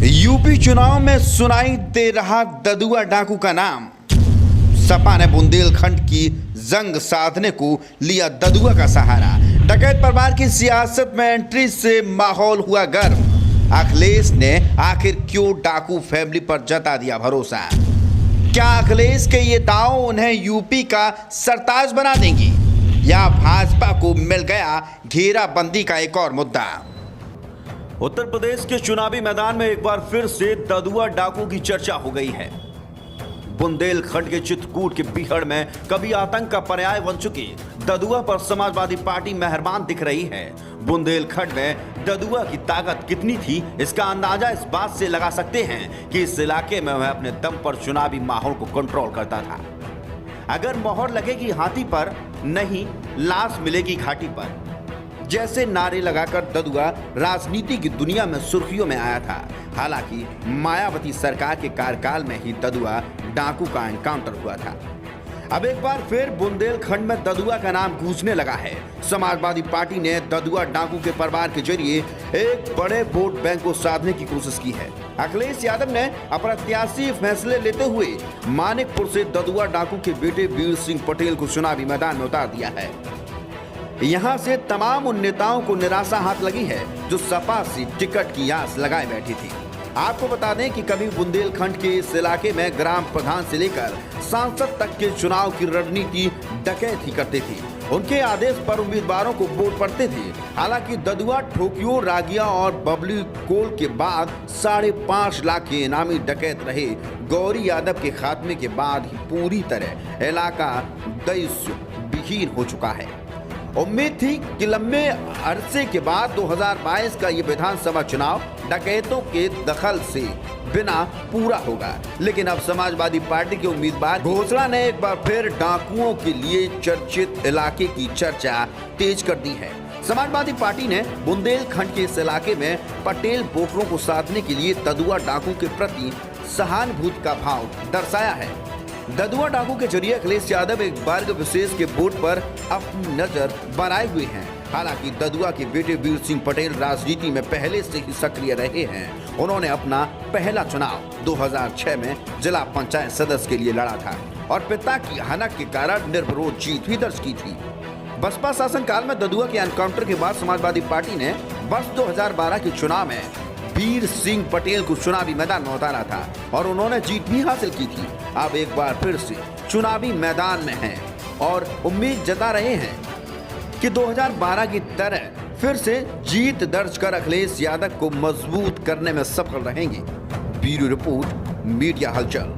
UP चुनाव में सुनाई दे रहा ददुआ डाकू का नाम। सपा ने बुंदेलखंड की जंग साधने को लिया ददुआ का सहारा। डकैत परिवार की सियासत में एंट्री से माहौल हुआ गर्म। अखिलेश ने आखिर क्यों डाकू फैमिली पर जता दिया भरोसा? क्या अखिलेश के ये दाव उन्हें यूपी का सरताज बना देंगी या भाजपा को मिल गया घेराबंदी का एक और मुद्दा? उत्तर प्रदेश के चुनावी मैदान में एक बार फिर से ददुआ डाकू की चर्चा हो गई है। बुंदेलखंड के चित्रकूट के बीहड़ में कभी आतंक का पर्याय बन चुकी ददुआ पर समाजवादी पार्टी मेहरबान दिख रही है। बुंदेलखंड में ददुआ की ताकत कितनी थी, इसका अंदाजा इस बात से लगा सकते हैं कि इस इलाके में वह अपने दम पर चुनावी माहौल को कंट्रोल करता था। अगर मोहर लगेगी हाथी पर, नहीं लाश मिलेगी घाटी पर, जैसे नारे लगाकर ददुआ राजनीति की दुनिया में सुर्खियों में आया था। हालांकि मायावती सरकार के कार्यकाल में ही ददुआ डाकू का एनकाउंटर हुआ था। अब एक बार फिर बुंदेलखंड में ददुआ का नाम गूंजने लगा है। समाजवादी पार्टी ने ददुआ डाकू के परिवार के जरिए एक बड़े वोट बैंक को साधने की कोशिश की है। अखिलेश यादव ने अप्रत्याशी फैसले लेते हुए मानिकपुर से ददुआ डाकू के बेटे वीर सिंह पटेल को चुनावी मैदान में उतार दिया है। यहां से तमाम उन नेताओं को निराशा हाथ लगी है जो सपा से टिकट की आस लगाए बैठी थी। आपको बता दें कि कभी बुंदेलखंड के इस इलाके में ग्राम प्रधान से लेकर सांसद तक के चुनाव की रणनीति डकैत ही करते थे। उनके आदेश पर उम्मीदवारों को वोट पड़ते थे। हालांकि ददुआ, ठोकियो, रागिया और बबली कोल के बाद 5.5 लाख के इनामी डकैत रहे गौरी यादव के खात्मे के बाद ही पूरी तरह इलाका दैस्य विहीन हो चुका है। उम्मीद थी कि लंबे अरसे के बाद 2022 का ये विधानसभा चुनाव डकैतों के दखल से बिना पूरा होगा, लेकिन अब समाजवादी पार्टी के उम्मीदवार घोषणा ने एक बार फिर डाकुओं के लिए चर्चित इलाके की चर्चा तेज कर दी है। समाजवादी पार्टी ने बुंदेलखंड के इस इलाके में पटेल वोटरों को साधने के लिए ददुआ डाकू के प्रति सहानुभूति का भाव दर्शाया है। ददुआ डाकू के जरिए अखिलेश यादव एक वर्ग विशेष के वोट पर अपनी नजर बनाए हुए हैं। हालांकि ददुआ के बेटे वीर सिंह पटेल राजनीति में पहले से ही सक्रिय रहे हैं। उन्होंने अपना पहला चुनाव 2006 में जिला पंचायत सदस्य के लिए लड़ा था और पिता की हनक के कारण निर्विरोध जीत भी दर्ज की थी। बसपा शासनकाल में ददुआ के एनकाउंटर के बाद समाजवादी पार्टी ने वर्ष 2012 के चुनाव में वीर सिंह पटेल को चुनावी मैदान में उतारा था और उन्होंने जीत भी हासिल की थी। अब एक बार फिर से चुनावी मैदान में हैं और उम्मीद जता रहे हैं कि 2012 की तरह फिर से जीत दर्ज कर अखिलेश यादव को मजबूत करने में सफल रहेंगे। ब्यूरो रिपोर्ट, मीडिया हलचल।